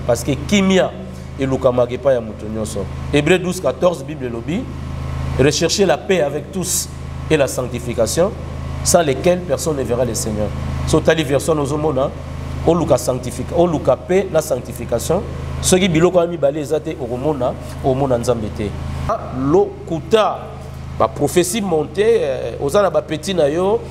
parce que kimia et lukamage pas ya mutu nyonso. Hébreux 12 14 Bible lobby, recherchez la paix avec tous et la sanctification, sans lesquelles personne ne verra le Seigneur. So tali version ozomona o luka sanctification, o luka paix la sanctification, ce qui biloko ami balé ezate omona nzambe te. Lokuta ba prophétie montée ozana ba petit na yo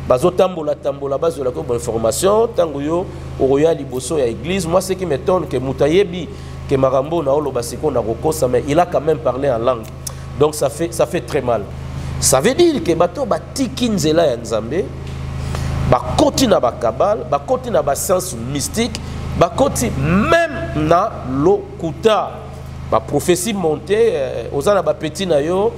bazotambola base de la bonne information tango yo oroya liboso ya église. Moi ce qui m'étonne que mutayebi que marambo na olo basiko na kokosa, mais il a quand même parlé en langue, donc ça fait très mal. Ça veut dire que bato batiki nzela ya nzambe bakoti na bakabal bakoti na ba science mystique bakoti même na lokuta ba prophétie montée ozana ba petit na yo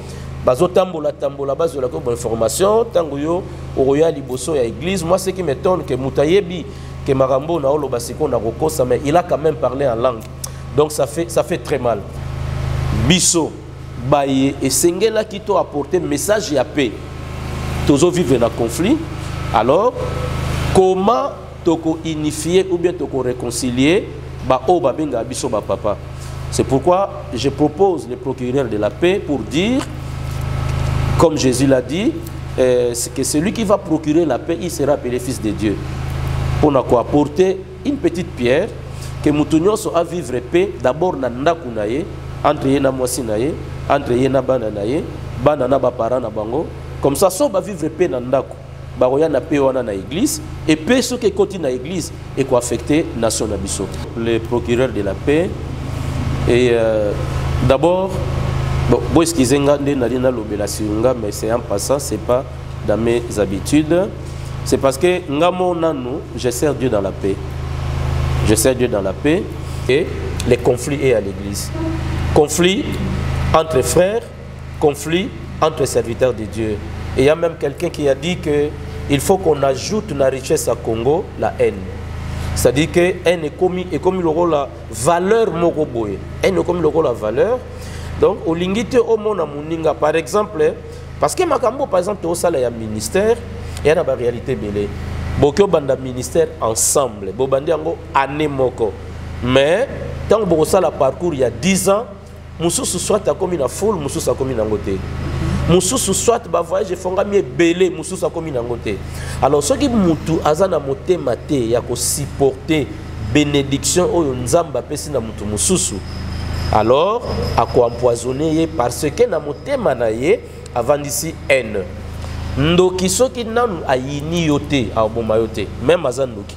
bazotambola base de la bonne information tango yo oroya liboso ya église. Moi ce qui m'étonne que mutayebi que marambo na olo basiko na kokosa, mais il a quand même parlé en langue, donc ça fait très mal. Biso baye et sengela qui t'a apporté message ya paix. Tozo vivre dans conflit. Alors comment toko unifier ou bien toko réconcilier ba o ba benga biso ba papa? C'est pourquoi je propose le procureur de la paix pour dire, comme Jésus l'a dit, que celui qui va procurer la paix, il sera appelé fils de Dieu. Pour apporter une petite pierre que Moutounion soit vivre paix d'abord dans Ndakunaye, entre Yena Mwasinaye, entre Yena Bananaye, Banana Bapara na Bango. Comme ça, ça va vivre paix dans Ndaku. Baroya na paix dans l'église, et paix ce qui continue dans l'église et quoi affecter nation Nabiso. Le procureur de la paix, et d'abord, bon, excusez-moi, mais c'est en passant, c'est pas dans mes habitudes. C'est parce que je sers Dieu dans la paix. Je sers Dieu dans la paix et les conflits est à l'église. Conflit entre frères, conflit entre serviteurs de Dieu. Et il y a même quelqu'un qui a dit qu'il faut qu'on ajoute la richesse à Congo, la haine. C'est-à-dire que haine est comme le rôle la valeur moroboye. Haine est comme le rôle la valeur. Donc, au lingite au monde à Mouninga, par exemple, parce que Makambo, par exemple, au salaire ministère, il y a une réalité belé. Beaucoup de ministères ensemble, beaucoup de année moko. Mais tant que vous avez parcours il y a 10 ans, Moussou soit comme une foule, Moussou soit comme une angoté. Moussou soit ba voyage fonga mieux belé, Moussou soit comme une angoté. Alors ce qui moutou azana moté maté ya ko supporter bénédiction o nzamba pesi na moutou Moussou. Alors à quoi empoisonner parce que na moté manaye avant d'ici haine. Ndoki soki nanu ayini yote a oboma yote, même azan ndoki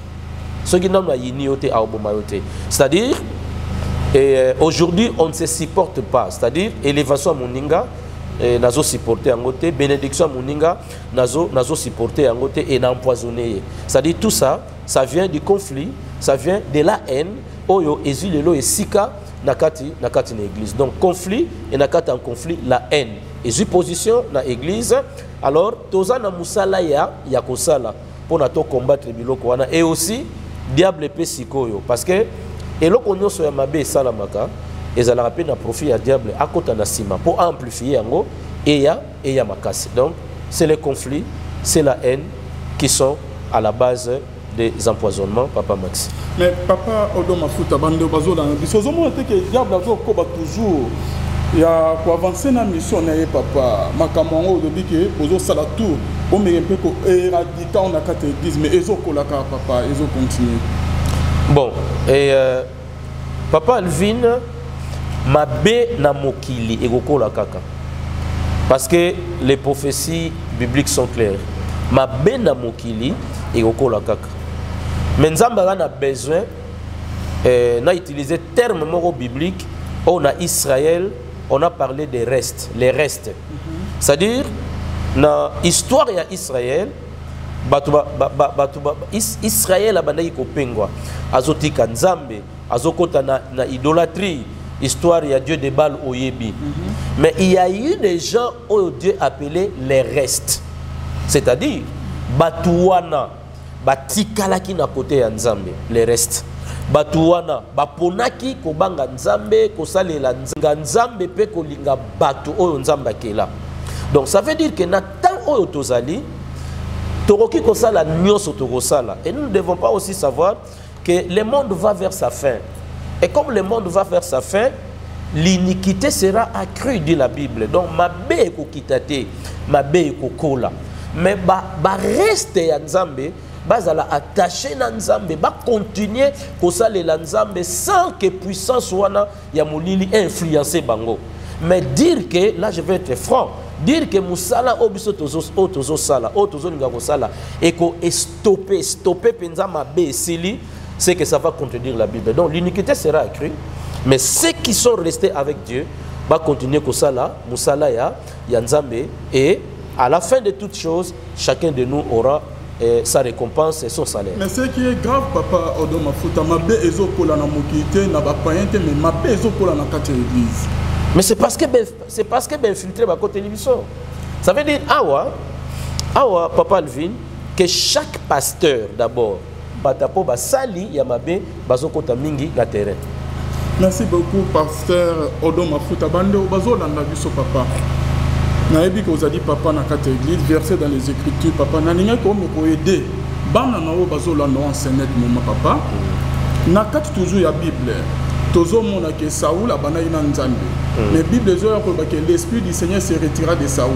soki nanu ayini yote a oboma yote, c'est-à-dire aujourd'hui on ne se supporte pas, c'est-à-dire élévation à Moninga nazo supporter en côté, bénédiction à Moninga nazo supporter en côté et n'empoisonner, c'est-à-dire tout ça ça vient du conflit, ça vient de la haine oyo ezilelo et sika nakati na église. Donc conflit et nakati en conflit la haine et position na église. Alors toza na musala ya kosala pour na to combattre biloko wana et aussi diable pe sikoyo parce que eloko nyonso ya mabe sala maka ezala rapé na profit ya diable akota na sima pour amplifier yango et ya makasi. Donc c'est les conflits, c'est la haine qui sont à la base des empoisonnements, papa Maxi. Mais papa Odoma Futa bande bazola biso zo monte que diable azo ko ba toujours il y a pour avancer dans la mission, papa. Makamongo de bique, bozo sala tout. On me un peu ko éradiquer on a quatre églises, mais ezo kolaka papa, ezo continue. Bon, et papa Alvin mabe na mokili egoko kaka. Parce que les prophéties bibliques sont claires. Mabe na mokili egoko kaka. Mais nzamba a besoin n'a utilisé terme moro biblique. On a Israël. On a parlé des restes, les restes. C'est-à-dire, dans l'histoire d'Israël, Israël a bandai ko pengwa, azotika nzambe, azokota na idolâtrie, histoire il y a Dieu de Baal oyebi. Mais il y a eu des gens où Dieu appelait les restes. C'est-à-dire, batuwana, batikalaki na côté ya nzambe, les restes. Batuwana baponaki kobanga nzambe kosalela nzambe pe kolinga batu oyo nzamba kela. Donc ça veut dire que na tant oyo tozali toroki kosala nyonso tokosala. Et nous ne devons pas aussi savoir que le monde va vers sa fin. Et comme le monde va faire sa fin, l'iniquité sera accrue, dit la Bible. Donc, ma bé ko kitate, ma bé ko kola. Mais ba reste ya Nzambe, bazala attaché na Nzambe, ba continuer ko salela Nzambe sans que puissance wana ya molili influencer bango. Mais dire que, là je vais être franc, dire que musala obiso tozo sala, tozo linga ko sala, et ko stopper penza ma bé sili, c'est que ça va contredire la Bible. Donc l'iniquité sera accrue. Mais ceux qui sont restés avec Dieu vont continuer comme ça là, Moussala ya Nzambe, et à la fin de toutes choses, chacun de nous aura sa récompense et son salaire. Mais ce qui est grave, papa Odoma Futa, ma bé ezokola na mokité, na ba païente, mais ma bé ezokola na kati l'église. Mais c'est parce que ben filtré ba côté télévision. Ça veut dire awa papa Alvin que chaque pasteur d'abord batapo ba sali ya mabe bazokota mingi na terrain. Merci beaucoup, pasteur Odoma Futa Bande Bazolanda biso papa. Naebi ko zadi papa na kati église versé dans les écritures papa na ninga ko me ko aider bana na o bazolanda enseigner mon papa. Na kati toujours ya Bible. Tozo mona que Saoul abana ina Nzambe. Mais Bible zo ya ko ba que l'esprit du Seigneur se retira de Saoul.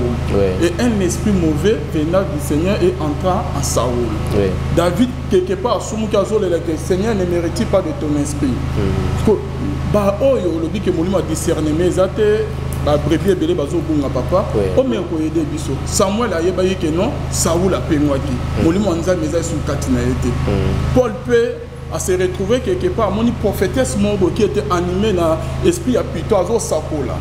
Et un esprit mauvais venant du Seigneur et entra en Saoul. David quelque part soumuki azole que le Seigneur ne mérite pas de ton esprit. Ba oyo lobi ke molimo discernement ezate ba brebis ebele bazobunga papa o me ko aider biso Samuel ayeba yeke non Saoul a pengwaki molimo Nzambe eza sur katina ete Paul peut à se retrouver quelque part moni prophétesse Mongo qui était animé na esprit ya Python azo sakola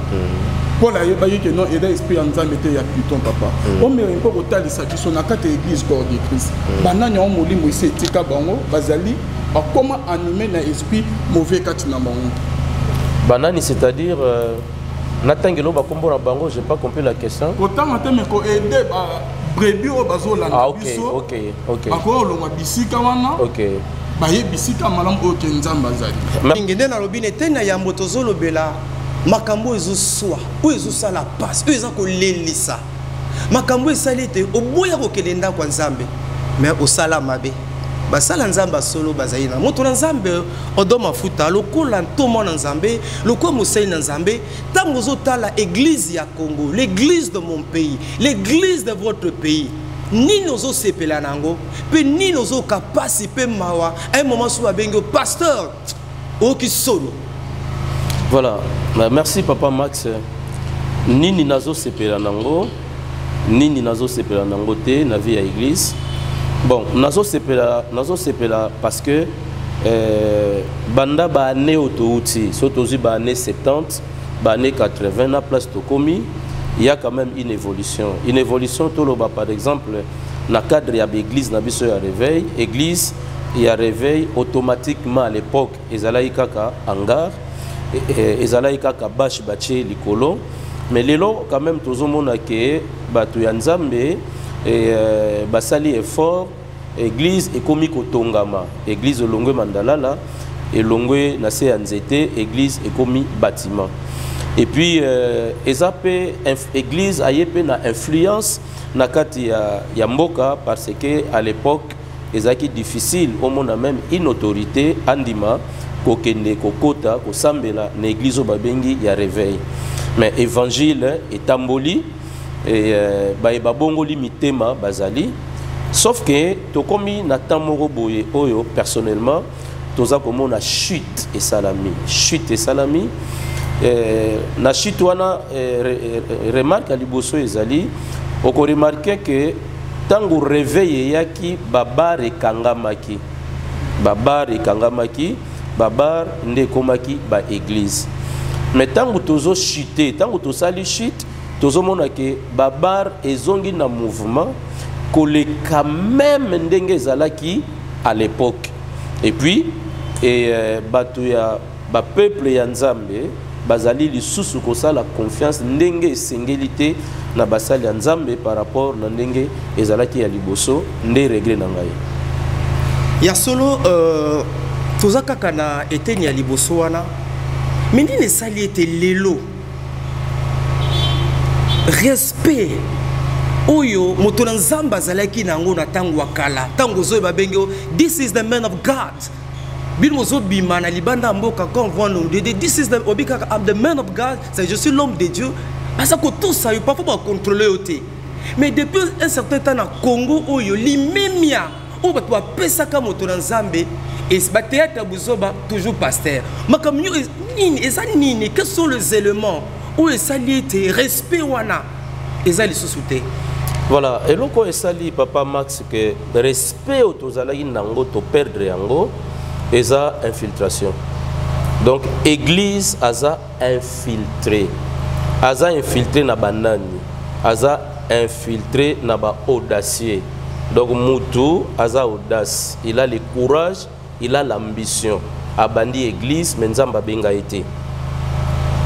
Paul ayeba yeke non eda esprit ya Nzambe te ya Python papa o me ko kotalisa biso na kata église corps de Christ bananya o molimo ise etika bango bazali comment animer na esprit mauvais katina bango. Banani, c'est-à-dire, Natangelo Bakombo Bango, je n'ai pas compris la question. Autant mais ko aider brebis au bazo la biso. Ok. Ako lo bisika wana. Ok. Ba ye bisika malam o Nzamba zali. Ngende na lobine tena ya mbotozo lobela makambo ezo swa, o ezo sala passe, o ezo ko lelisa. Makambo esalite oboya ko kelenda kwa Nzambe. Mais o sala mabe. Basala Nzamba solo bazaina moto na Nzambe Odoma Futa lokola ntomo na Nzambe lokola mosai na Nzambe tango zotala église ya Congo, l'église de mon pays, l'église de votre pays ni nozo sepela nango pe ni nozo kapasi pe mawa un moment sou abengo pasteur oki solo. Voilà, merci papa Max. Nini nazo sepela nango te na vie ya église. Bon, nazo sepela parce que banda ba année autouti, sotozi ba année 70, ba année 80 na place tokomi, il y a quand même une évolution. Une évolution toloba par exemple na cadre ya l'église na biso ya réveil, église il y a réveil automatiquement à l'époque ezalai kaka hangar, ezalai kaka bash bache likolo, mais lelo quand même tozomona ke batu ya Nzambe et basali effort église ekomi kotongama église olongwe mandalala elongwe na se nzete église ekomi bâtiment et puis ezape église ayepe na influence na kati ya mboka parce que à l'époque ezaki difficile au monde même une autorité andima kokende kokota kosambela na église babengi ya réveil mais évangile etamboli et babongoli mitema bazali sauf que tokomi na tamoro boye oyo personnellement toza komona chute et salami na chute wana remarque liboso ezali oko remarquer que tango réveil yaki babar ekangamaki babar nde komaki ba église mais tango tozo chuter tango tosali chute tozomona ke babar ezongi na mouvement koleka même ndenge ezalaki à l'époque et puis bato ya ba peuple ya Nzambe bazali lisusu kosala confiance ndenge esengeli na basali ya Nzambe par rapport na ndenge ezalaki ya liboso nde regret na ngai ya solo toza kaka na eteni ya liboso wana mindine sali ete lelo respect oyo moto na Nzambe azalaki nango na tango wakala tango zoe babenge this is the man of God Bilmozo bima na libanda mboka quand on voit nous this is the obika I'm the man of God, c'est je suis l'homme de Dieu. Asa ko tout ça il pas faut contrôler oté. Mais depuis un certain temps na Congo oyo limemia o ba to pesa ka moto na Nzambe et ba théâtre buzoba toujours pasteur. Makamyo nini ezanini quels sont les éléments où esali te respect wana ezali sous-souté. Voilà, et loko esali papa Max que respect au tozalaki nango to perdre yango eza infiltration. Donc église aza infiltré na banani, aza infiltré na ba audacieux. Donc mutu aza audace, il a le courage, il a l'ambition. Abandi église menzamba benga été.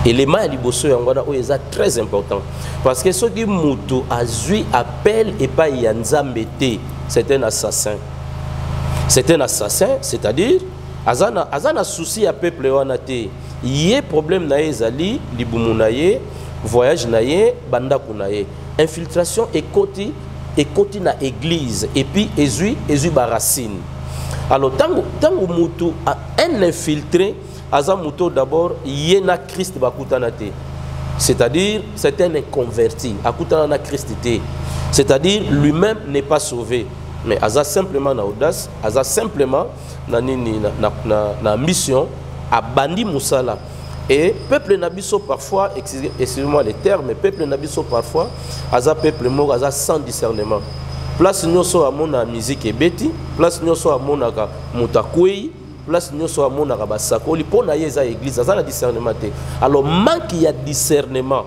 Élément à liboso yangwana o eza très important parce que ce qui mutu azui appelle et pas yanzambete, c'est un assassin. C'est un assassin, c'est-à-dire azana souci à peuple wana te. Yé problème na ezali libumu na ye, voyage na ye, banda kunaye. Infiltration et koti na église et puis ezui baracine. Alors tango mutu a un infiltré aza muto d'abord yena Christ bakutanate. C'est-à-dire c'est un converti akutana Christ te. C'est-à-dire lui-même n'est pas sauvé. Mais aza simplement na audace, aza simplement na mission à bandi musala. Et peuple nabiso parfois, excusez-moi les termes, mais peuple nabiso parfois, aza peuple mort, aza sans discernement. Place nyoso amona musique et beti, place nyoso amona ka mutakwei, place nyoso amona ka basakoli pona yeza église, aza na discernement te. Alors manque ya discernement.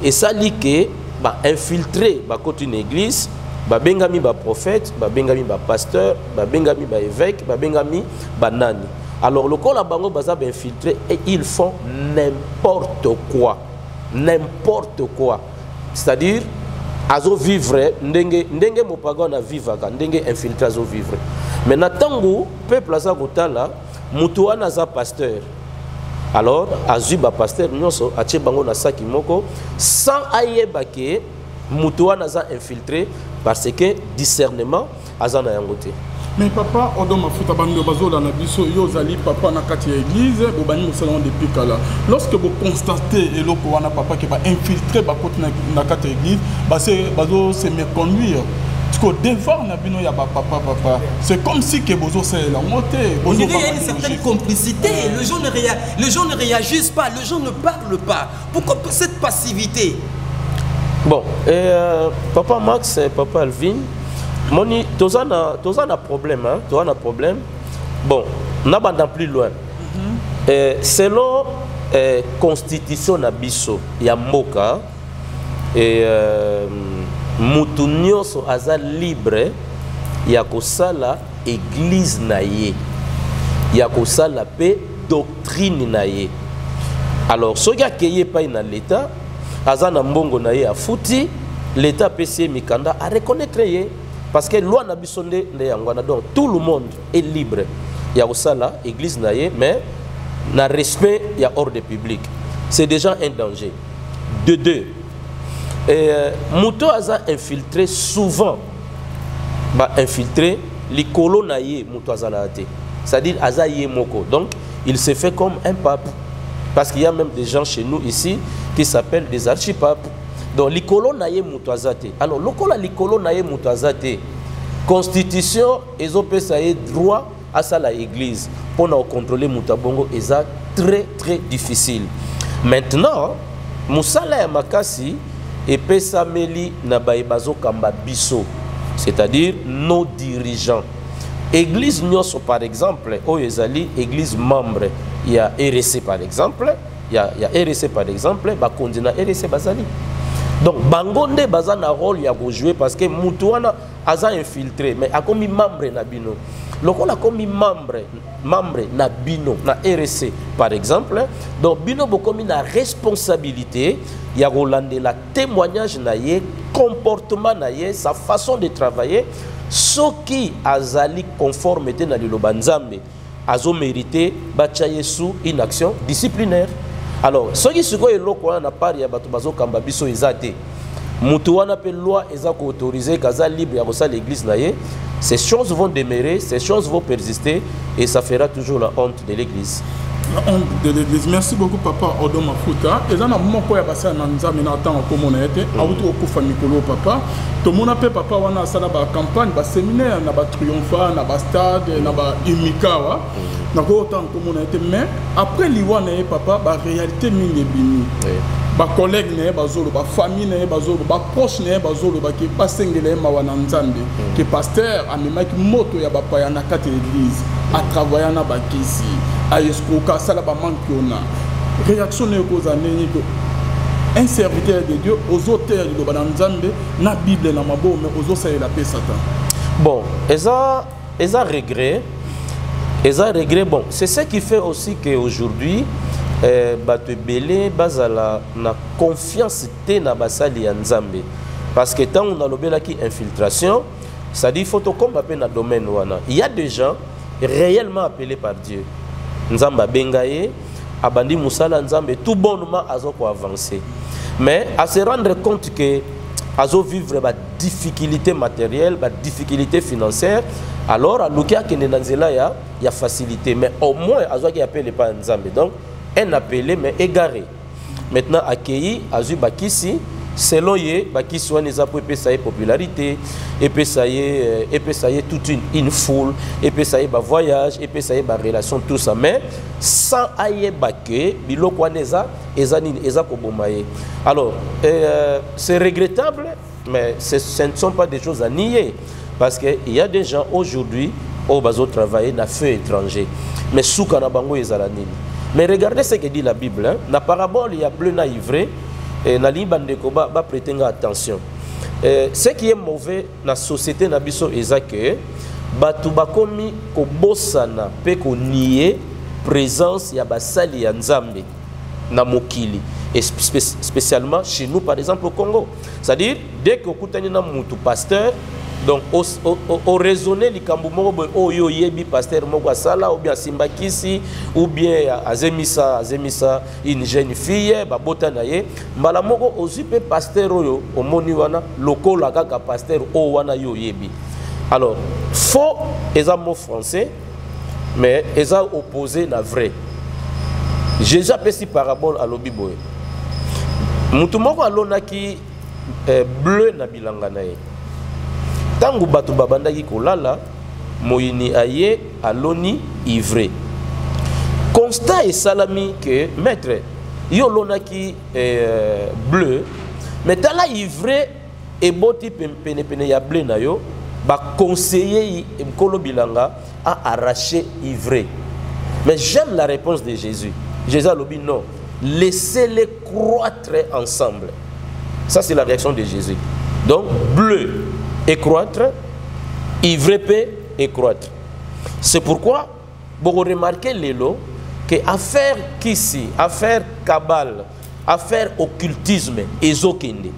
Et ça dit que ba infiltrer ba côté une église, ba bengami ba prophète, ba bengami ba pasteur, ba bengami ba évêque, ba bengami ba nani. Alors le col à bango baza ba infiltré et ils font n'importe quoi. N'importe quoi. C'est-à-dire azo vivre ndenge mopaga na vivaka ndenge infiltré azo vivre. Mais natango peuple aza kotala mutu wana za pasteur. Alors azuba pasteur nyonso atie bango na saki moko sans ayeba ke mutu wana za infiltré parce que discernement azana yangote. Mais papa odoma futa bando bazola na biso yo zali papa na kati ya église bobani salon depuis kala. Lorsque vous constatez eloko wana papa qui va infiltrer ba côté na kati ya église bazo se méconduire. Parce que devant na bino ya ba papa c'est comme si que bozo c'est la montée. On dirait qu'il y a une certaine complicité, les gens ne réagissent pas, les gens ne parlent pas. Pourquoi cette passivité? Bon, papa Max et papa Alvin, moni tozana problème hein, tozana problème. Bon, n'a pas plus loin. Selon constitution na biso ya mboka et mutu nyonso aza libre ya kosala église na ye. Ya kosala pe doctrine na ye. Alors soki akeye pa na l'état azana mbongo na ye afuti l'état PC mikanda a reconnaître ye parce que loi na bisonde ne yangwana donc tout le monde est libre ya kosala église na ye mais na respect ya ordre public. C'est déjà un danger. De deux, muto aza infiltré souvent ba infiltré likolo na ye muto azala te. C'est-à-dire aza ye moko. Donc il se fait comme un pape. Parce qu'il y a même des gens chez nous ici qui s'appellent des archipapes. Donc likolo na ye muto azate. Alors lokola likolo na ye muto azate. Constitution ezopesa ye droit à ça la église pour nous contrôler mutabongo eza très très difficile. Maintenant musala ya makasi epesa meli na baebazo kamba biso, c'est-à-dire nos dirigeants. Église nyonso par exemple, oyezali église membre, il y a RSC par exemple, il y a RSC par exemple, ba kondina RSC bazali. Donc bangonde baza na rôle ya jouer parce que mutu wana aza infiltré mais akomi membre na bino. Lokola komi membre na bino na RSC par exemple, donc bino bokomi na responsabilité ya rolande la témoignage na ye, comportement na ye, sa façon de travailler. Ce qui azali conformité na liloba nzambe azo mérité bachaye sous une action disciplinaire. Alors ce qui se koye loko na part ya bato bazo kamba biso ezate mutu wana pe loi eza ko autoriser kaza libre ya kosala l'église na ye ces choses vont demeurer, ces choses vont persister et ça fera toujours la honte de l'église. La honte de l'église. Merci beaucoup papa Odo Mafuta. Et là, moko ya basa na nzambe na temps comme on était, auto okufa mikolo papa. To mona pe papa wana sala ba campagne, ba séminaire na ba triompha, na ba stade, na ba imikawa. Na ko autant comme on était, mais après liwana e papa ba réalité mingi bini. Ba collègue ne bazolo, ba famille ne bazolo, ba proche ne bazolo, ba ki pasengele mawana nzambe. Que pasteur amemaki moto ya ba pa ya na kati l'église, a travailler na ba kisi. Aïskoka, Salabamankona. Réaction n'est qu'aux années que un serviteur de Dieu, aux auteurs de Bananzambe, na Bible na mabo, mais aux autres, la paix Satan. Bon, ils ont regret. Bon, c'est ce qui fait aussi qu'aujourd'hui, Bato Belé, Bazala, na confiance na basali Nzambe. Parce que tant on a l'obéla qui infiltration, ça dit faut comme appel dans domaine wana. Il y a des gens réellement appelés par Dieu. Nzamba bengaye abandi musala nzambe tout bonnement azo ko avancer mais à se rendre compte que azo vivre ba difficulté matérielle ba difficulté financière alors à lukia ke nzela ya facilité mais au moins azo qui appelle pas nzambe donc un appelé mais égaré maintenant accueilli azu bakisi selon ye bakisi wana eza po epesa ye popularité epesa ye toute une foule epesa ye ba voyage epesa ye ba relation tout ça mais sans ayeba ke biloko wana eza koboma ye alors c'est regrettable mais ce ne sont pas des choses à nier parce que il y a des gens aujourd'hui au bazo travailler na feu étranger mais souka na bango ezala nini mais regardez ce que dit la Bible hein? Na parabole il y a bleu na ivré et na libandeko ba prêter attention. Ce qui est mauvais dans la société na biso eza que batu bakomi ko bosana pe ko nier présence ya basali ya Nzambe na mokili et spécialement chez nous par exemple au Congo. C'est-à-dire dès que okutani na mutu pasteur donc au raisonner likambo moko oyo yebi pasteur moko asala ou bien simbakisi ou bien azemisa une jeune fille babota na ye mbala moko ozipe pasteur oyo omoni wana lokola kaka pasteur o wana yo yebi alors faux eza mot français mais eza opposé na vrai. Jésus a pesi parabole à lobiboye mutu moko alonaki bleu na bilanga na ye tangu batu babandaki kolala moyini aye aloni ivré constat et salami que maître yo lonaki bleu mais tala ivré et boti pene ya bleu na yo ba conseiller mkolo bilanga a arraché ivré mais j'aime la réponse de Jésus. Jésus a dit non, laissez-les croître ensemble. Ça c'est la réaction de Jésus. Donc bleu et croître, ivre peut et croître. C'est pourquoi vous remarquez l'élo que affaire kisi, affaire cabale, affaire occultisme, ezokende.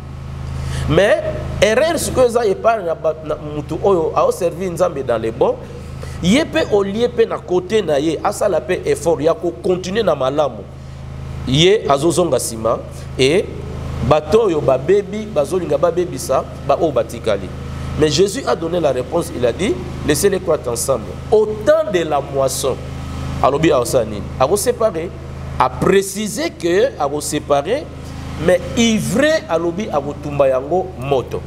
Mais erreur ce que ça est pas mutu oyo a servi nzambe dans les bons, yépe au lieu pe na côté na ye asala pe effort ya ko continuer na malamu. Yé azozonga sima et bato yo ba baby bazolinga ba baby ça ba o batikali. Mais Jésus a donné la réponse, il a dit, laissez-les croître ensemble. Au temps de la moisson, alobi a osani, a vous séparer, a précisé que a vous séparer, mais ivré alobi a vous tumbayango moto.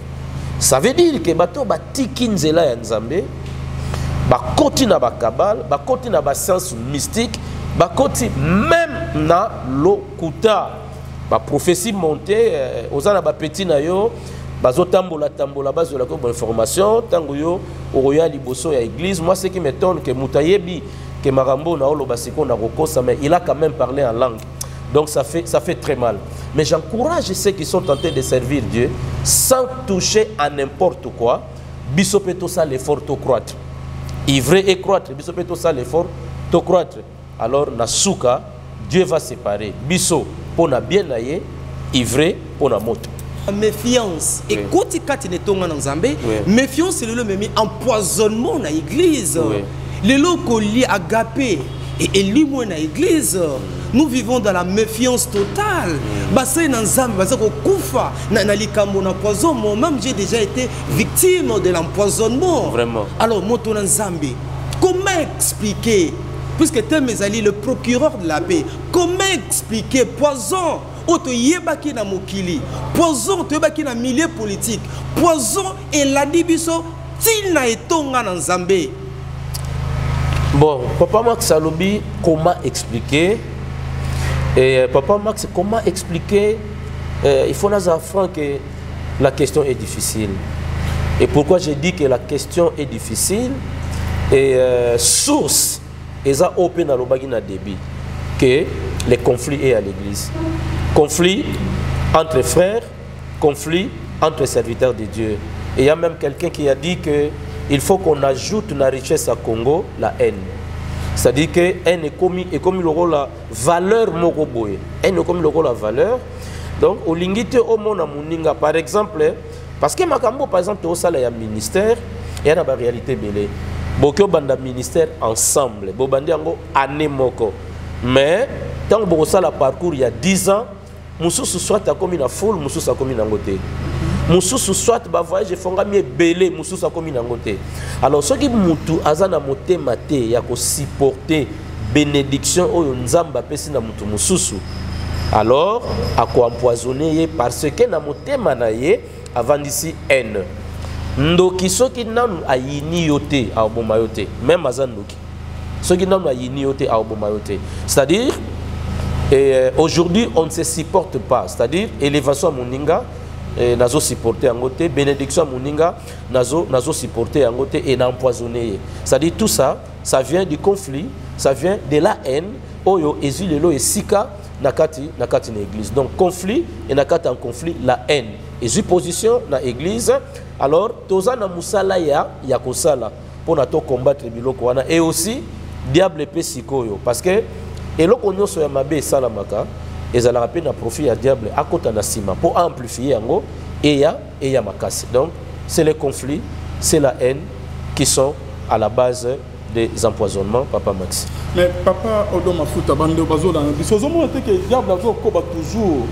Ça veut dire que bato ba tikinzela ya nzambe, ba koti na ba kabal, ba koti na ba sens mystique, ba koti même na lokuta, ba prophétie montée, ozana ba petit na yo. Bazo tambola bazo la bonne information tango yo oroya liboso ya église. Moi ce qui m'étonne que mutayebi que marambo na olo basiko na rokosa mais il a quand même parlé en langue. Donc ça fait très mal. Mais j'encourage ceux qui sont tentés de servir Dieu sans toucher à n'importe quoi. Bisopeto ça l'effort to croître. Ivre et croître, bisopeto ça l'effort to croître. Alors na souka Dieu va séparer biso pour na bien naie, ivre pour na moto. Méfiance et quand tu es tombé dans Zambé, méfiance c'est le même empoisonnement dans l'église. Les locaux liés agapé, et lui-moi dans l'église. Nous vivons dans la méfiance totale. Même j'ai déjà été victime de l'empoisonnement. Vraiment. Alors, comment expliquer, puisque tu es le procureur de la paix, comment expliquer poison? Otoyebaki na mokili, poison toyebaki na milieu politique, poison et la dibiso tina etonga na Nzambe. Bon, Papa Max Alobi, comment expliquer? Et Papa Max, comment expliquer? Il faut nous apprendre que la question est difficile. Et pourquoi j'ai dit que la question est difficile? Et source, et ça open à l'obagina débit, que les conflits est à l'église. Conflit entre frères, conflit entre serviteurs de Dieu. Et il y a même quelqu'un qui a dit qu'il faut qu'on ajoute la richesse à Congo, la haine. C'est-à-dire que la haine est comme la valeur mokoboye. Haine est comme la valeur. Donc, au lingite au monde muninga, par exemple, parce que Makambo, par exemple, au salaire y a ministère, il y a une réalité belé. Beaucoup de ministère ensemble, bobandi ango année moko. Mais tant que ça la parcours il y a 10 ans, Moussou soit a commis la foule, Moussou a commis la côté. Moussou soit ba voyage fonga mi belé, Moussou a commis la côté. Alors ce qui mutu azana moté maté ya ko supporter bénédiction o nzamba pesi na mutu Moussou. Alors à quoi empoisonner parce que na moté manaye avant d'ici haine. Ndoki soki nanu ayini yote a oboma yote, même azan ndoki. Soki nanu ayini yote a oboma yote. C'est-à-dire aujourd'hui, on ne se supporte pas. C'est-à-dire, élévation à Moninga, nazo supporter en côté, bénédiction à Moninga, nazo supporter en côté et n'empoisonner. C'est-à-dire, tout ça, ça vient du conflit, ça vient de la haine, oyo, ezulelo et sika, nakati na église. Donc, conflit, et nakati en conflit, la haine. Et position na église, alors, toza na musala ya kosala, pour na to combattre biloko wana. Et aussi, diable pe sikoyo. Parce que, et là, on a mabe salamaka, et ça a rappelé un profit à diable à côté de sima pour amplifier en et ya makasi. Donc, c'est les conflits, c'est la haine qui sont à la base des empoisonnements, Papa Max. Mais Papa Odoma Futa Bando Bazo dans le au moins que diable a toujours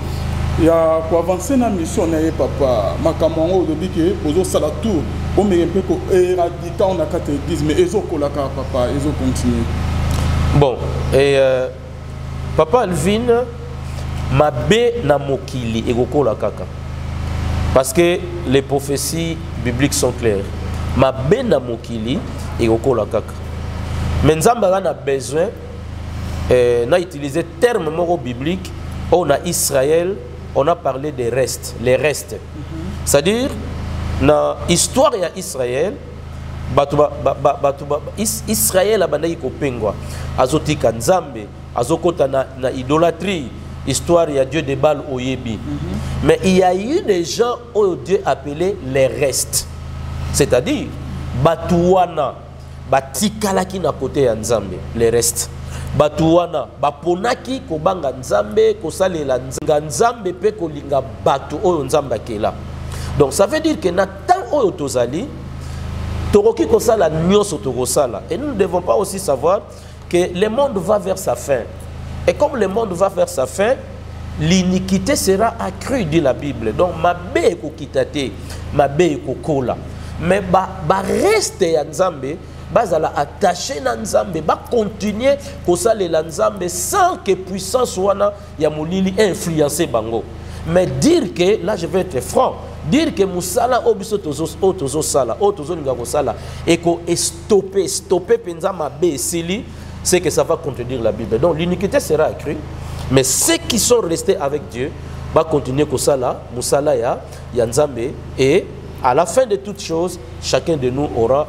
il y a pour avancer dans la mission papa makamongo de que bozo sala tout on me un peu ko éradiquer on a quatre églises mais ezo kolaka papa ezo continue. Bon, et Papa Alvin m'a bé na mokili et goko la kaka. Parce que les prophéties bibliques sont claires. M'a bé na mokili et goko la kaka. Mais nous avons besoin n'a utilisé terme moro biblique. On a Israël, on a parlé des restes, les restes. C'est-à-dire, dans l'histoire d'Israël, Israël a bandai ko pengwa azotika nzambe azokota na idolâtrie histoire ya Dieu de Baal oyebi mais il y a eu des gens où Dieu appelait les restes, c'est-à-dire batuwana batikalaki na côté ya nzambe, les restes batuwana baponaki kobanga nzambe kosalela nzambe pe kolinga batu oyo nzambe akela. Donc ça veut dire que na temps oyo tozali Toroki kosala nyoso tokosala. Et nous ne devons pas aussi savoir que le monde va vers sa fin. Et comme le monde va vers sa fin, l'iniquité sera accrue, dit la Bible. Donc, ma bé ko kitate, ma bé ko kola. Mais ba reste ya nzambe, bazala attaché na nzambe, ba continuer kosala la nzambe sans que puissance wana ya molili influencer bango. Mais dire que, là je vais être franc, dire que musala obiso tozo sala, tozo ninga sala, et ko stopper penza mabe sili, c'est que ça va contredire la Bible. Donc l'iniquité sera accrue, mais ceux qui sont restés avec Dieu va continuer ko sala, musala ya nzambe, et à la fin de toutes choses, chacun de nous aura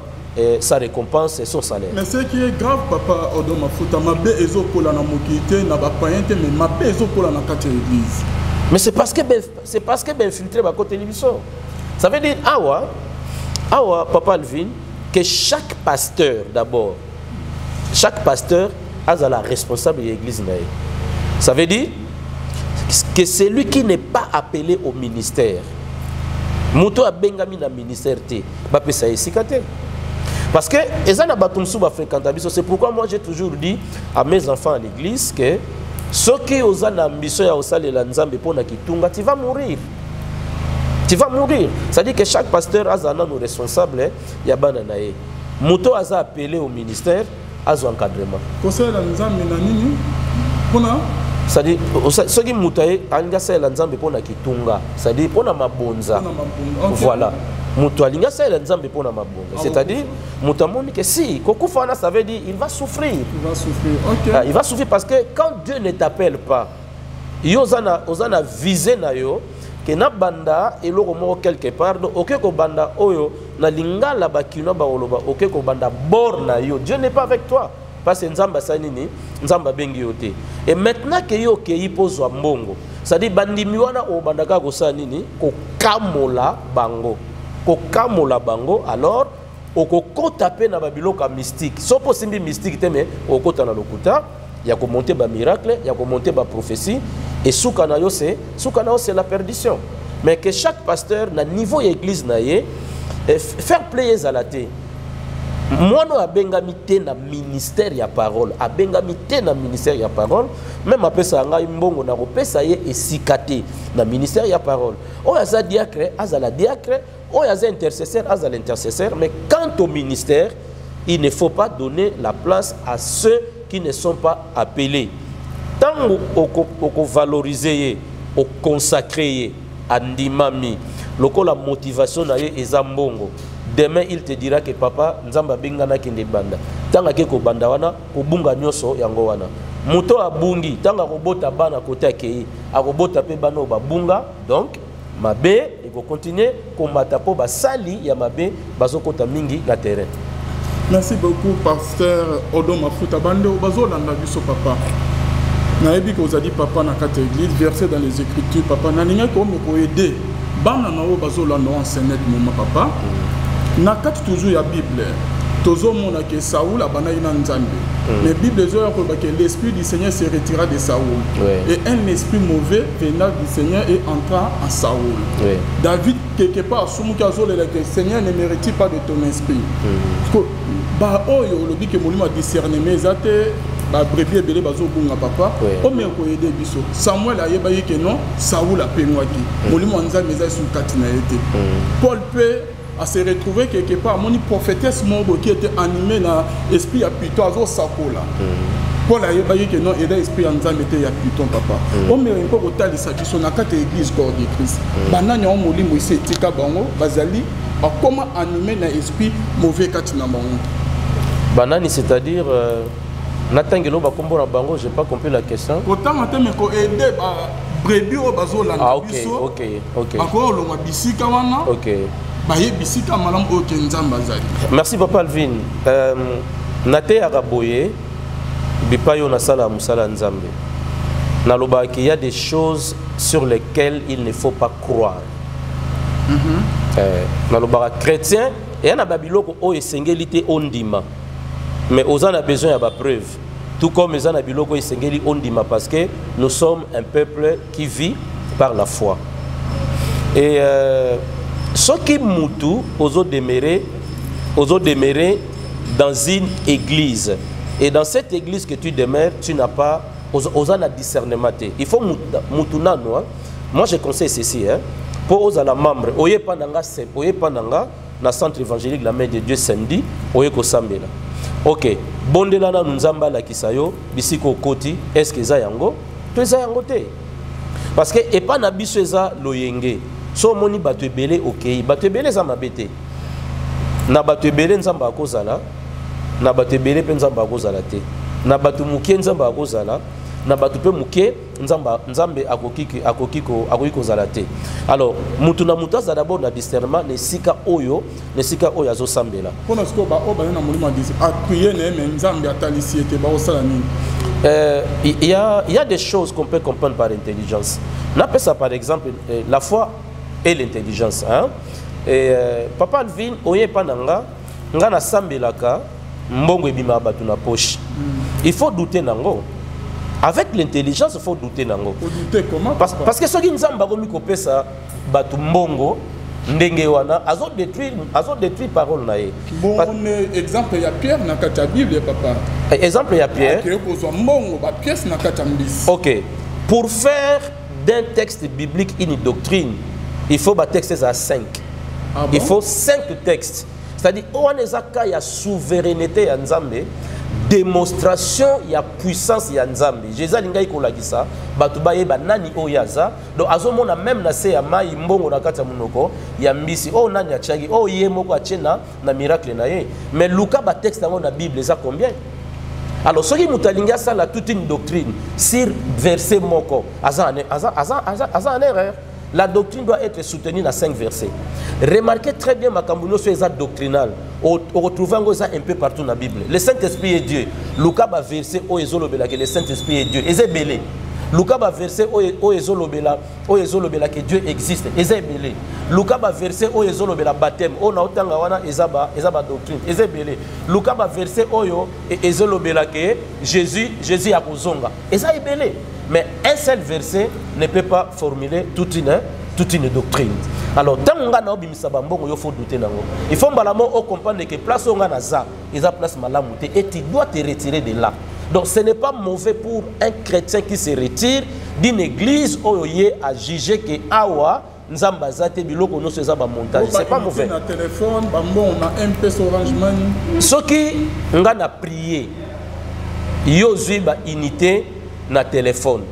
sa récompense et son salaire. Mais ce qui est grave, Papa Odoma Futa, mabe ezokola na mokité na ba païente, mais mabe ezokola na kati église. Mais c'est parce que ben filtré par côté télévision. Ça veut dire Papa Alvin, que chaque pasteur d'abord, chaque pasteur a la responsable de l'église. Ça veut dire que celui qui n'est pas appelé au ministère, Mouto a bengami na ministère te, ba pesa isikate. Parce que c'est pourquoi moi j'ai toujours dit à mes enfants à l'église que ceux qui ont l'ambition de tu vas mourir. Tu vas mourir. C'est-à-dire que chaque pasteur a un responsable. Il y a bananaye. Moto a appelé au ministère à son encadrement. Conseil la nzambe na nini? Pona? C'est-à-dire ceux qui mutaye anga sa la nzambe pona kitunga. C'est-à-dire pona mabonza. Voilà. Mutu alinga sa la nzambe pona mabonza. C'est-à-dire mutamoni que si kokufana ça veut dire il va souffrir. Il va souffrir. OK. Il va souffrir parce que quand Dieu ne t'appelle pas, ozana visé na yo que na banda eloko moko quelque part OK ko banda oyo na lingala bakino ba oloba OK ko banda bor na yo. Dieu n'est pas avec toi parce que nzamba sanini nzamba bengi yote. Et maintenant que yo ke ipozwa mbongo, ça dit bandimi wana o bandaka ko sanini ko kamola bango. Ko kamola bango alors okokota pe na babiloka mystique. So possible mystique teme okota na lokuta ya ko monter ba miracle, ya ko monter ba prophétie. Et soukanayo c'est la perdition. Mais que chaque pasteur, na niveau église naie, faire plaisir à la té. Moi no abengamité na ministère ya parole, abengamité na ministère ya parole, même après ça nga mbongo na kopesa ye esikate na ministère ya parole. O yaza diacre, azala diacre, o yaza intercesseur, azala intercesseur, mais quant au ministère, il ne faut pas donner la place à ceux qui ne sont pas appelés. Tant qu'on valorise, on consacre, andimami, la motivation est zambongo. Demain il te dira que papa nzamba bingana kinde banda. Tanga ke ko banda wana ko bunga nyoso yango wana. Muto abungi tanga ko bota bana côté akei, akobota pe bana ba bunga. Donc mabe il faut continuer combattre po ba sali ya mabe bazokota mingi na terrain. Merci beaucoup pasteur Odo Mafuta bande bazolanda biso papa. Naebi que vous avez dit papa na kata église versé dans les écritures papa na ninga ko me ko aider bana na o bazolanda enseigner moment papa na kata toujours ya bible tozo mona que Saoul abana ina nzambe mais bible zo ya ko ba que l'esprit du Seigneur se retira de Saoul et un esprit mauvais venant du Seigneur et entra en Saoul. David quelque part sumuki azole le Seigneur ne mérite pas de ton esprit. Ba oyo lobi que molimo discernement ezate ba brebis belé bazo bunga papa o me ko aider biso Samuel ayeba yeke non Saoul a pengwaki molimo nzambe za sur katina été Paul peut à se retrouver quelque part moni prophétesse Mobo qui était animé na esprit à Python azo sakola Paul ayeba yeke non et esprit nzambe était ya Python papa o me ko ko talisa biso na kata église corps de Christ bananya o molimo ise tika bango bazali a comment animer na esprit mauvais katina bango banani c'est-à-dire Natangelo ba kombo na bango, j'ai pas compris la question. Autant mateme ko aider ba brebis o bazolanda biso. OK. Ako lo mabisika wana. OK. Ba ye bisika malam o kenzamba zali. Merci papa Alvin. Nate araboye bipayo na sala musala nzambe. Na loba qu'il y a des choses sur lesquelles il ne faut pas croire. Na loba chrétien et na babiloko o esengelité ondima. Mais aux en a besoin de preuve. Tout comme les en a biloko et sengeli ondima parce que nous sommes un peuple qui vit par la foi. Et ceux qui moutou osent demeurer dans une église. Et dans cette église que tu demeures, tu n'as pas aux en a discernement. Il faut moutuna noa. Moi je conseille ceci pour aux la membre oye pananga na centre évangélique la main de Dieu samedi oye ko sambela. OK, bondela na nzamba la kisayo bisiko koti est-ce que za yango to za yango te parce que et pas na biso za loyenge so moni bato ebele OK bato ebele za mabete na bato ebele nzamba akozala na bato ebele pe nzamba akozala te na bato mukie nzamba akozala na bato pe mukie nzambe akokiko zala te. Alors mutu na mutu za d'abord na discernement ne sika oyo azo sambela. Pona sko ba o ba na mulima disi appuyer na nzambe atalisi ete ba osala nini. Il y a des choses qu'on peut comprendre par intelligence. On appelle ça par exemple la foi et l'intelligence et papa Alvin oye pananga nga na sambelaka mbongo ebima batu na poche. Il faut douter nango. Avec l'intelligence, il faut douter nango. Faut douter comment? Parce que ce qui nous a bagomi kopesa batu mbongo ndenge wana azo détruire parole na ye. Bon exemple il y a Pierre na kati Bible papa. Exemple il y a Pierre. OK. Pour faire d'un texte biblique une doctrine, il faut un texte à 5. Ah bon? Il faut 5 textes. C'est-à-dire on y a souveraineté ya Nzambe, démonstration ya puissance ya Nzambe. Jésus lingai ko lagisa, batu ba yeba nani oyaza. Donc azomona même na se ya mai mbongo na kati ya munoko ya mbisi. Oh nani achagi, oh ye moko achena na miracle na ye. Mais Luka ba texte dans la Bible ça combien? Alors ce qui mutalinga ça la toute une doctrine sur verset moko. Aza en erreur. La doctrine doit être soutenue dans 5 versets. Remarquez très bien makambuno sur les doctrinal. On retrouve ça un peu partout dans la Bible. Le Saint-Esprit est Dieu. Luka ba verset o ezolobela que le Saint-Esprit est Dieu. Ezebele. Luka ba verset o ezolobela que Dieu existe. Ezebele. Luka ba verset o ezolobela baptême. O na otanga wana ezaba doctrine. Ezebele. Luka ba verset oyo ezolobela que Jésus a kozonga. Ezebele. Mais un seul verset ne peut pas formuler toute une doctrine. Alors, tant qu'on a il faut douter. Il faut comprendre que place où on a ça, il y a place malamouté et tu dois te retirer de là. Donc, ce n'est pas mauvais pour un chrétien qui se retire d'une église où il y a jugé que Awa, Nzambazate, Biloko, nous faisons un montage. C'est pas mauvais. Ce qui on a prié, il y a une unité. Na téléphone.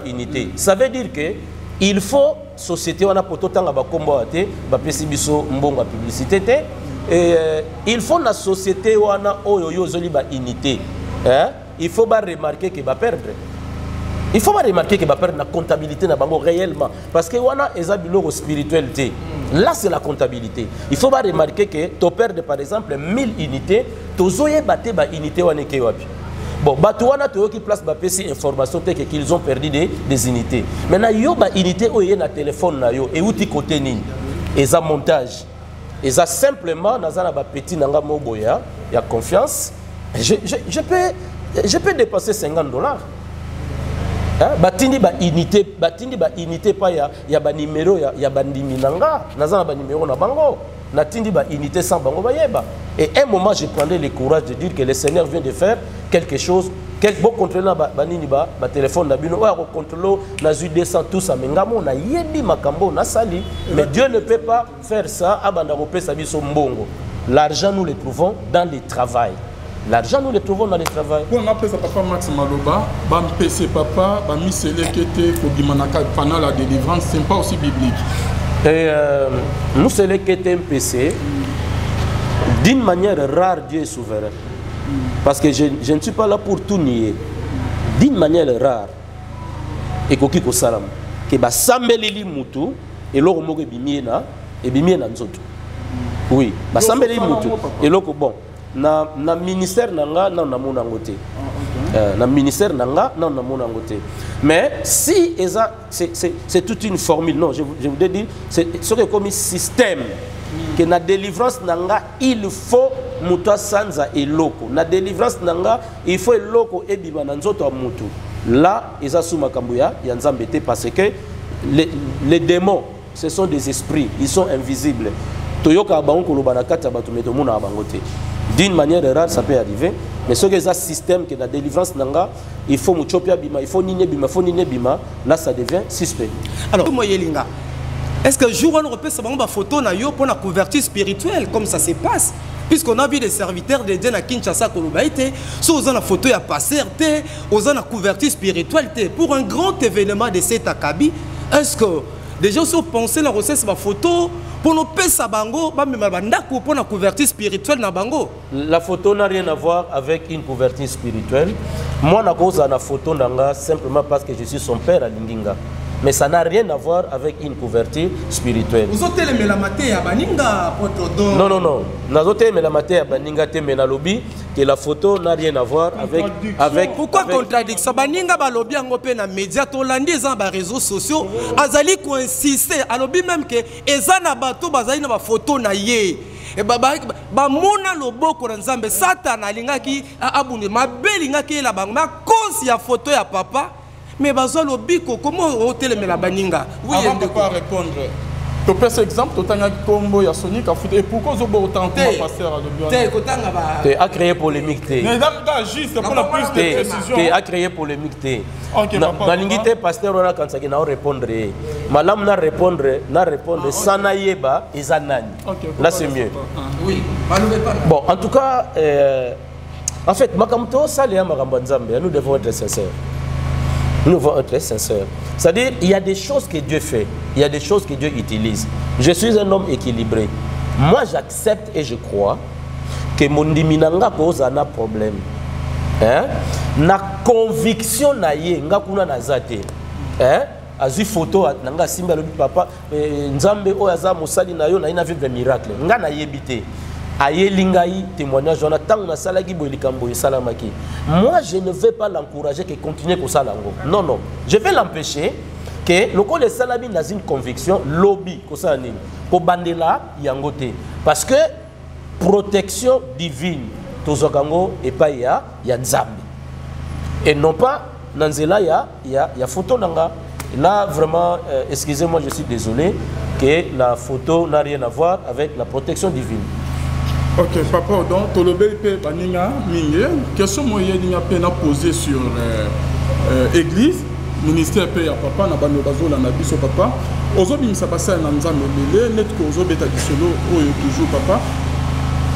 Unité. Ça veut dire que il faut société on a poto tanga ba kombo ate ba pesi biso mbonga publicité et il faut na société wana oyo yo zoli ba unité. Hein? Il faut pas remarquer que va perdre. Il faut pas remarquer que va perdre la comptabilité na bango réellement parce que wana ezabilo spiritualité. Là c'est la comptabilité. Il faut pas remarquer que tu perds par exemple 1000 unités, tu zoye baté ba unité wana ke wapi. Bon, Batouana qui place ma PC information qu'ils ont perdu des unités. Maintenant, il y a une unité où il y a un téléphone et où tu côté ni. Et ça montage. Et ça simplement dans un petit nanga moboya, il y a confiance. Je peux dépenser $50. Hein? Batindi ba unité pas il y a ba numéro il y a ba ndiminanga, nazana ba numéro na bango. Natindi ba unité sans bango bayeba. Et un moment je prendrai le courage de dire que le Seigneur vient de faire quelque chose. Quel bon contrôle na banini ba téléphone na bino o contrôle na zu 200 tout ça mengamo na yebi makambo na sali. Mais Dieu ne peut pas faire ça abanda ko pesa biso mbongo. L'argent nous le trouvons dans le travail. L'argent nous le trouvons dans le travail. Pour on appelle ça papa Max Maloba, bam PC papa, bam misélé qui était pour dimanaka pendant la délivrance, c'est pas aussi biblique. Et nous c'est le PC. D'une manière rare, Dieu est souverain. Parce que je ne suis pas là pour tout nier. D'une manière rare, et kokiko salam, que ba sambeli mutu et loko moke bimiena et bimiena nzoto. Oui, ba sambeli mutu et loko bon. Na ministère nanga na mona ngote. Na ministère nanga na mona ngote. Mais si c'est toute une formule, non, je voudrais dire, c'est ce que comme un système que na délivrance nanga il faut muta sanza et loko. Na délivrance nanga il faut loko et bibana nzoto mutu. Là, ils ont makambuya yanzambete parce que les démons, ce sont des esprits, ils sont invisibles. Toyoka bango kolobana kata batu metomuna bangote. D'une manière rare, ça peut arriver. Mais ce que c'est un système qui est la délivrance nanga, il faut muchopia bima, il faut nine bima, là ça devient suspect. Alors, est-ce que jour on repère ça une photo na yo pour la couverture spirituelle comme ça se passe? Puisqu'on a vu des serviteurs de Dieu à Kinshasa Kolobaïté, so aux la photo ya passer té, aux la couverture spirituelle té pour un grand événement de cet akabi, est-ce que déjà si vous pensez la recette ma photo pour nous payer sa bango, pour la couverture spirituelle na bango. La photo n'a rien à voir avec une couverture spirituelle. Moi, na cause la photo nanga simplement parce que je suis son père à Lindinga. Mais ça n'a rien à voir avec une couverture spirituelle. Vous avez aimé la matière à Baninga? Non. Nous avons aimé la matière à Baninga, mais na lobby que la photo n'a rien à voir avec. Pourquoi contradiction? Baninga balobi en open na médias tolandi dans les réseaux sociaux. Azali ko insister, à lobby même que ezana bato bazali na ba photo na ye. Et ba mona loboko na Nzambe Satan alingaki abunde mabelinga ki la bangma cause ya photo ya papa. mais bazwa lobiko comment otelemela baninga oui avant de pas répondre to pèse exemple to tanga kombo ya Sonic Afuta et pourquoi zo bo autant comme pasteur le bien te kotanga ba te a créé polémique te mais là juste pour la plus de précision te a créé polémique te na lingité pasteur on a quand ça qui na répondre malam na répondre sana yeba ezanani là c'est mieux oui balube pas bon en tout cas en fait makamto ça les makambo nzambe nous devons être sincères. Nous devons être sincères. C'est-à-dire, il y a des choses que Dieu fait, il y a des choses que Dieu utilise. Je suis un homme équilibré. Moi, j'accepte et je crois que mon diminanga pose un problème. Hein? Na conviction na ye, nga kuna na zate. Hein? Azu photo nanga simba le papa nzambe oyaza musali na yo na ina vivre miracle. Nga na yebite. Ayelingai témoignage on attend na salaki boylikambo et salamaki. Moi je ne vais pas l'encourager que continuer pour ça lango. Non, je vais l'empêcher que le col de salabi n'a une conviction lobby ko ça nini. Ko bandela yangote parce que protection divine tozokango et pas ya nzambe. Et non pas nanzela ya photo nanga. Là vraiment excusez-moi, je suis désolé que la photo n'a rien à voir avec la protection divine. Ok, papa, donc, tu as baninga mingi. Question moyen ninga pena posé sur église, ministère pe ya papa na bano bazo la nabiso papa. Ozo bimisa passa na nzambe lele net ko ozo beta disolo oyo toujours papa.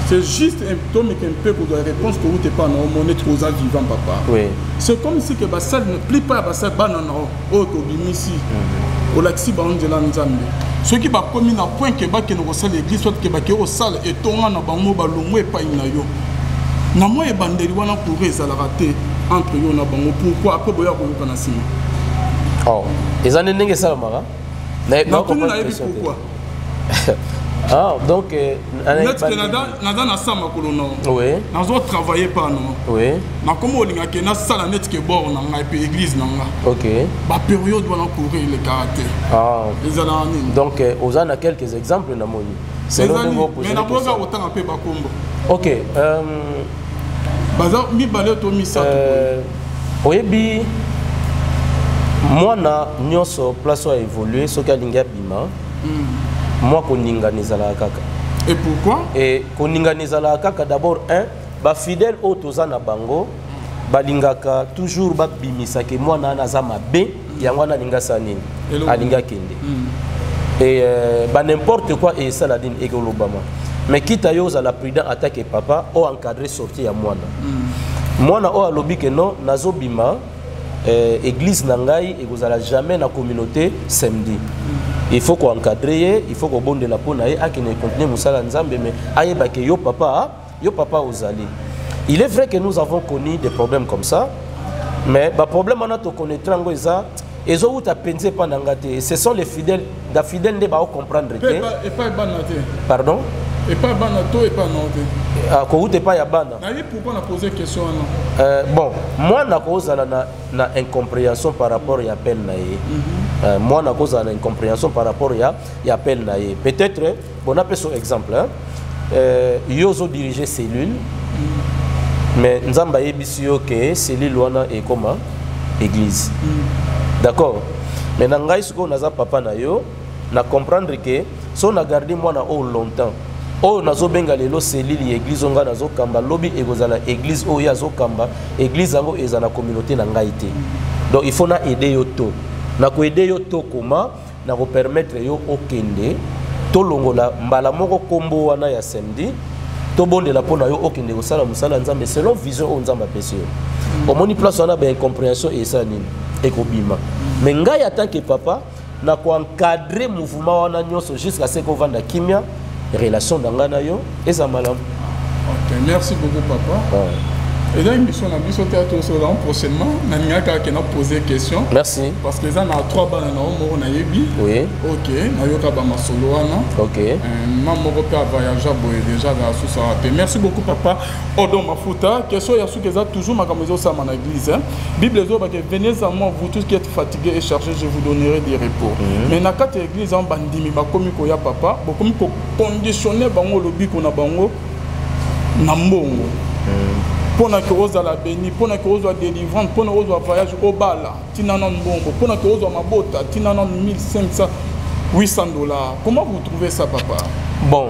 C'est juste un tome qu'un peu pour la réponse que vous n'êtes pas dans mon être aux vivant papa. Oui. C'est comme si que Bassal ne plie pas à Bassal banana au Tobimisi. Au laxi baron de l'Anzambe. Ce qui va commis à point que Baké nous ressemble l'église, soit que Baké au salle et Tonga n'a pas mot balomou et pas inayo. N'a moi et Bandeliwana pour les raté entre eux n'a pas mot. Pourquoi après Boya pour le Kanasima? Oh, les années n'est ça, Mara? Non, comment n'a pas pourquoi? Ah, donc, net Canada, nada na sama kolono. Oui. Nazo travailler pas non. Oui. Na comment on a que na sala net que bord na ngai pe église na nga. OK. Ba période doit courir le caractère. Ah. Les années. Donc, aux en a quelques exemples na moni. C'est le nouveau projet. Mais na boga autant pe ba kombo. OK. Bazar mi balé to mi sa. Oyebi moi na nyonso place a évolué so ka linga bima. Moi, koninga nizala kaka. Et pourquoi? Et koninga nizala kaka d'abord ba fidèle au tozana bango, balingaka toujours ba bimisa ke moi na nazama be, yangwana linga sanini, alinga kende. Et ba n'importe quoi et ça la dine ekolobama. Mais quitte à yoza la prudent attaque papa o encadré sorti ya mwana. Mwana o alobi ke non nazo bima église nangai et vous allez jamais na communauté samedi. Il faut qu'on encadre, il faut qu'on bonde la peau naïe à qui ne continue musala nzambe mais aïe bah que yo papa aux alliés. Il est vrai que nous avons connu des problèmes comme ça, mais le problème on a to connaître en goza et zo ou ta pensé pas n'angate. Ce sont les fidèles, la fidèle ne va pas comprendre que. Et pas banate. Pardon? Et pas banato et pas noté. Ah, ko pas ya bana. Pourquoi on a posé question bon, moi na cause na incompréhension par rapport à appel naïe. Moi na cause na incompréhension par rapport à appel naïe. Peut-être bon appelle son exemple yozo diriger cellule. Mais nzamba yebisio que cellule wana est comme église. D'accord. Mais na ngai siko naza papa na yo na comprendre que si on a gardé moi na au longtemps. Oh nazo benga lelo selili église onga nazo kamba lobby egozala église o ya zo kamba église yango ezana communauté na ngai te. Donc il faut na aider yo to. Na ko aider yo to comment na ko permettre yo okende to longola mbala moko kombo wana ya samedi to bondela pona yo okende ko sala musala nzambe selon vision o nzamba pesio. Au moni place wana ba incompréhension et ça nini et ko bima. Mais ngai en tant que papa na ko encadrer mouvement wana nyonso jusqu'à ce qu'on vende kimia relation d'angana yo et ça malam. Ok, merci beaucoup papa. Ouais. Et là une mission na biso théâtre au prochainement na ngaka qui n'a posé question. Merci. Parce que les gens na 3 bana na moko na yebi. Oui. OK, na yoka ba masolo wana. OK. Maman ko pa voyager boye déjà dans sous ça. Merci beaucoup papa. Odo mafuta, question ya sou que ça toujours makamezo ça na église hein. Bible zo ba que venez à moi vous tous qui êtes fatigués et chargés, je vous donnerai des repos. Mais na kati église en bandimi ba komi ko ya papa, ba komi ko conditionner bango lobi ko na bango na mbongo. pour que vous la béni, pour que vous délivrante, pour que vous voyage au bala, tinanon bongo, pour que vous mabota, tinanon 1500, 800 $. Comment vous trouvez ça, papa? Bon,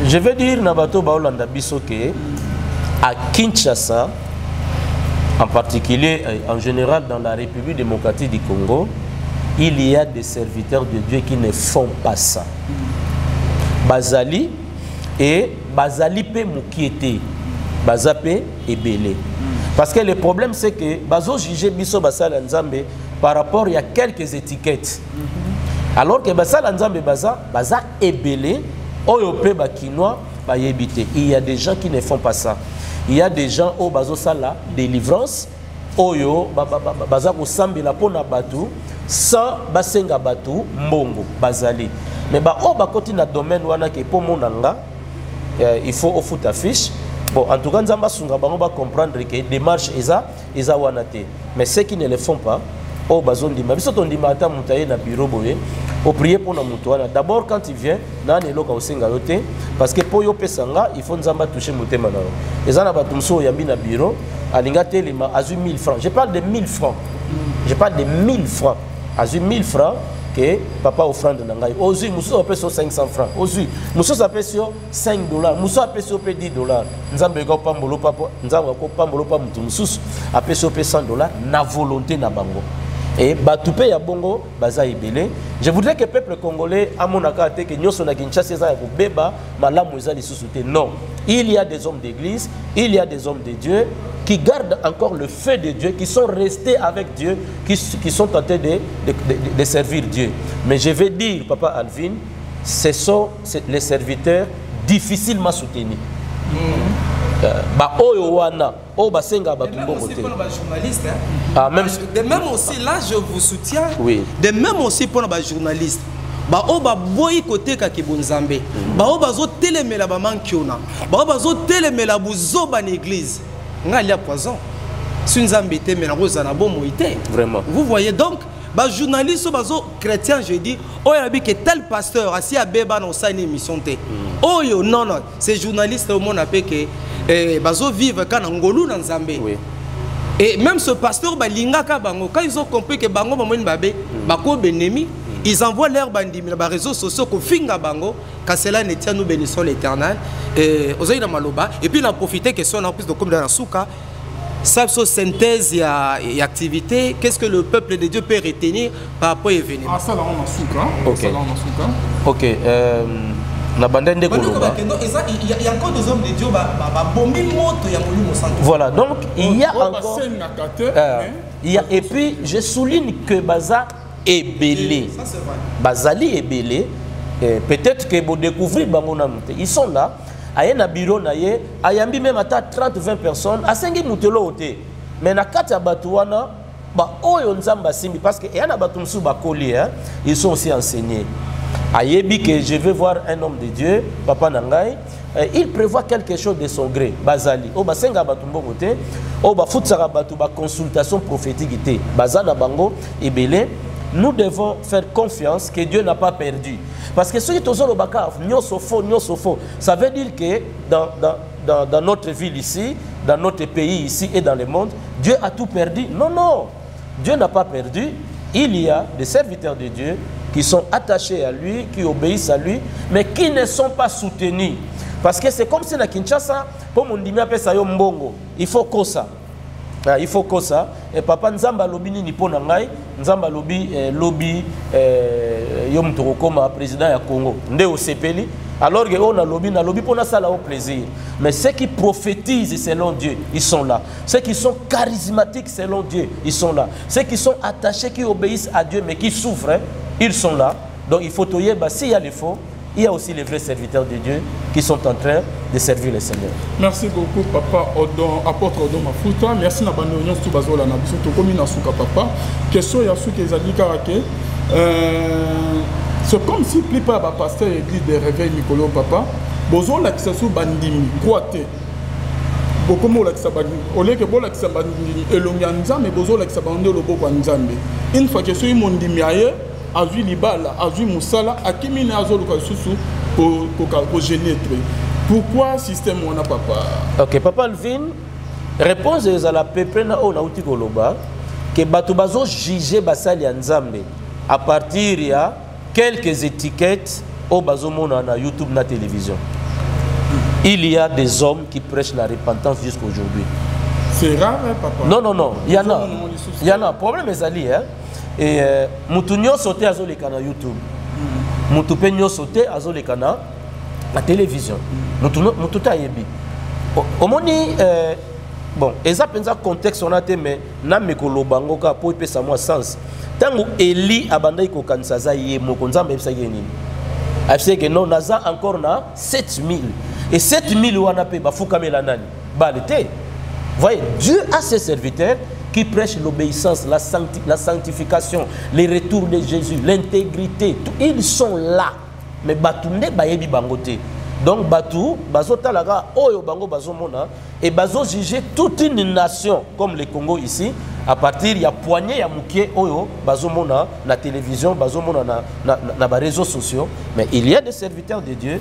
je vais dire Nabato Baolanda Bisoke à Kinshasa, en particulier, en général dans la République démocratique du Congo, il y a des serviteurs de Dieu qui ne font pas ça. Bazali et Bazali pe Mukiete, Bazape et Belé. Parce que le problème c'est que Bazo juge Biso Basal Nzambe par rapport il y a quelques étiquettes. Alors que Basal Nzambe Baza et Belé, Oyope Bakinois, Bayebite. Il y a des gens qui ne font pas ça. Il y a des gens au Bazo Sala, délivrance, Oyo, Baza Kosambi la Pona Batu, sans Basenga Batu, Mbongo, Bazali. Mais au Bakoti na domaine wana ke po monanga, il faut au foot affiche. Bon, en tout cas, Nzamba Sunga on va comprendre que les démarches eza wanate. Mais ceux qui ne le font pas, au Bazon Dima, biso ton dimata mutaye na bureau boye, au prier pour na mutuana. D'abord quand il vient, na neloka osenga yote, parce que pour yo pesanga, il faut Nzamba toucher mutema na. Ezana batumso yambi na bureau, alinga telema azu 1000 francs. Je parle de 1000 francs. Je parle de 1000 francs. Azu 1000 francs que papa offrande nangai. Ozu muso appelle sur 500 francs. Ozu muso appelle sur 5 $. Muso appelle sur 10 $. Nzambe ko pambolo papa, nzambe ko pambolo pa mutu mususu appelle sur 100 $, na volonté na bango. Et Batupe ya bongo baza ibele. Je voudrais que le peuple congolais à mon akate que nyoso na Kinshasa za ko beba malamu eza lisusuté. Non, il y a des hommes d'église, il y a des hommes de Dieu qui gardent encore le feu de Dieu, qui sont restés avec Dieu, qui sont tentés de servir Dieu. Mais je vais dire, Papa Alvin, ce sont les serviteurs difficilement soutenus. De même aussi, là je vous soutiens. Oui. De même aussi pour les journalistes. Baoba boy côté kakibonzambe. Baoba zo telemela ba mankiona. Baoba zo telemela buzo ban église. Ngali a poison. Si nzambe te mela roza na bon moité. Vraiment. Vous voyez donc, ba journaliste bazo chrétien je dis, oh ya bi que tel pasteur assis à beba dans sa émission té. Oh yo non non, ces journalistes au monde appelle que bazo vivre quand ngolu na nzambe. Oui. Et même ce pasteur balingaka bango quand ils ont compris que bango bamoni babé bako benemi. Ils envoient leurs bandits sur les réseaux sociaux pour finga bango, car cela ne tient nous bénissons l'Éternel. Et puis on a profité que soit en plus de comme dans la souka, ça synthèse et activité. Qu'est-ce que le peuple de Dieu peut retenir par rapport à l'événement? Ah ça là on a souka. Ok. La bande de Koloba. Il y a encore des hommes de Dieu voilà, donc il y a encore. Et puis je souligne que Baza est belé. Bazali est belé. Peut-être que vous découvrez Bangonamute. Ils sont là. Aye na bureau na ye. Ayambi même à 30-20 personnes. A 5 mutelo ote. Mais na kati ya batuana. Ba oyo nzamba simbi. Parce que yana batumsu bakoli. Ils sont aussi enseignés. Ayebi que je vais voir un homme de Dieu. Papa Nangai. Il prévoit quelque chose de son gré. Bazali. O basenga batumbo kote. O ba futsara batu ba consultation prophétique ite. Bazana bango ebele. Nous devons faire confiance que Dieu n'a pas perdu. Parce que ceux qui sont au Bakar, ça veut dire que dans notre ville ici, dans notre pays ici et dans le monde, Dieu a tout perdu. Non, non. Dieu n'a pas perdu. Il y a des serviteurs de Dieu qui sont attachés à lui, qui obéissent à lui, mais qui ne sont pas soutenus. Parce que c'est comme si dans Kinshasa, pour mon dimi appelle ça mbongo, il faut que ça. Il faut que ça. Et papa Nzamba lobi ni pona ngai, Nzamba lobi lobby yom torokoma président ya Congo. Nde au sepeli. Alors que on a lobby pour ça là au plaisir. Mais ceux qui prophétisent selon Dieu, ils sont là. Ceux qui sont charismatiques selon Dieu, ils sont là. Ceux qui sont attachés, qui obéissent à Dieu mais qui souffrent, ils sont là. Donc il faut toyer, s'il y a les faux, il y a aussi les vrais serviteurs de Dieu qui sont en train de servir le Seigneur. Merci beaucoup, Papa Odon, apôtre Odon Mafuta. Merci na bande union tout bazola na biso to komi na suka papa. Question ya suka ezali karake. C'est comme si plus pas ba pasteur église de réveil Nicolo papa. Bozo la kisasu bandimi croate. Bokomo la kisabandi. Ole ke bola kisabandi elonganza mais bozo la kisabandi loboko nzambe. Une fois que soy mondimi aye Azui Libala, Azui Moussala, Akimine Azolu Kasusu pour générer. Pourquoi système on a papa? Ok, Papa Alvin, réponse ezala peuple na o na uti koloba que bato bazo juger basali ya nzambe à partir ya quelques étiquettes au bazomona na YouTube na télévision. Il y a des hommes qui prêchent la repentance jusqu'à aujourd'hui. C'est rare, hein, papa? Non, non, non. Il y en a. Il y en a. Problème est ali, hein. Et Moutounio sauté à Zolekana YouTube. Moutoupenio sauté à Zolekana la télévision. Moutouta yebi. Au moni, bon, exactement ça contexte on a été, mais na mekolo bango ka po ipe sa moi sens. Tango Eli abandai ko kansaza ye mokonzamba ebisa yeni. Afsé que non naza encore na 7000 et 7000 wana pe bafuka melanani. Balete. Voyez, Dieu a ses serviteurs qui prêchent l'obéissance, la sanctification, les retours de Jésus, l'intégrité. Ils sont là. Mais Batoune bayebi bangote. Donc Batou, bazo talaga oyo bango bazo mona et bazo juger toute une nation comme le Congo ici à partir ya poignée ya mukie oyo bazo mona na télévision, bazo mona na réseaux sociaux. Mais il y a des serviteurs de Dieu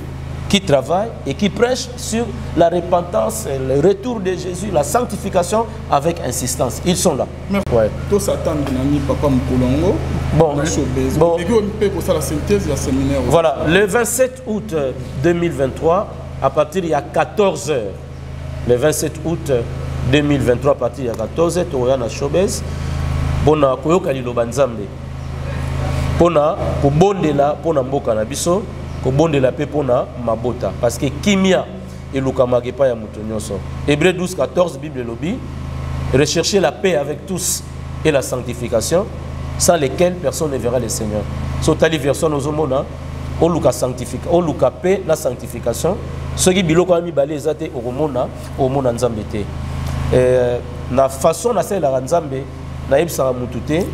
qui travaillent et qui prêchent sur la repentance, le retour de Jésus, la sanctification avec insistance. Ils sont là. Ouais. Tout s'attend papa Mkolongo. Bon, la synthèse du séminaire. Voilà, le 27 août 2023, à partir il y a 14 heures, le 27 août 2023, à partir il y a 14 heures, tu as na Showbiz, pona koyoka liloba nzambe, pona kobondela pona mboka na biso. Kobondela pe pona mabota parce que kimia elukamaki pa ya mutu nyonso. Hébreux 12 14 Bible lobi rechercher la paix avec tous et la sanctification sans lesquelles personne ne verra le Seigneur. So tali version ozomona oluka sanctification oluka paix la sanctification ce qui biloko ami balé ezate omona nzambe te. Na façon na sala la nzambe na yebisa mutu te.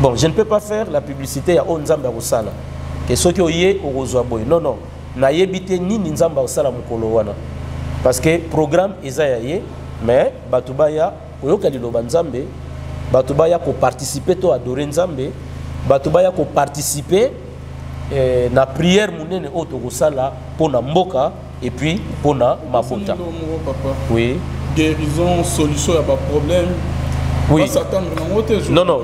Bon, je ne peux pas faire la publicité à nzambe rosala. Que ceux qui ont yé au boy. Non, non. Na yebite ni nzamba osala mukolo wana. Parce que programme ezayaye, mais batubaya oyoka liloba nzambe, batubaya ko participer to adorer nzambe, batubaya ko participer na prière munene oto kosala pona mboka et puis pona mabota. Oui. Guérison, solution à pas problème. Oui. Non, non,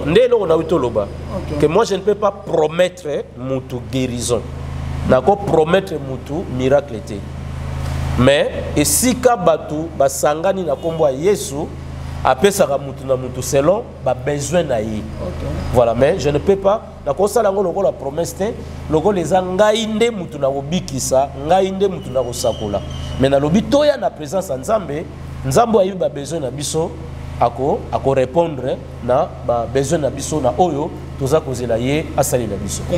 que moi je ne peux pas promettre mutu guérison. D'accord, promettre mutu miracle. Mais et si kabatu basangani na kombo Yesu apesaka mutu na mutu selon ba besoin na yi. Voilà, mais je ne peux pas d'accord ça la promesse logo les ngainde mutu na obikisa, ngainde mutu na kosakola. Mais na lobito ya na présence nzambe, nzambo ayi ba besoin na biso. Ako répondre na ba besoin na biso na oyo toza kozela ye asali na biso.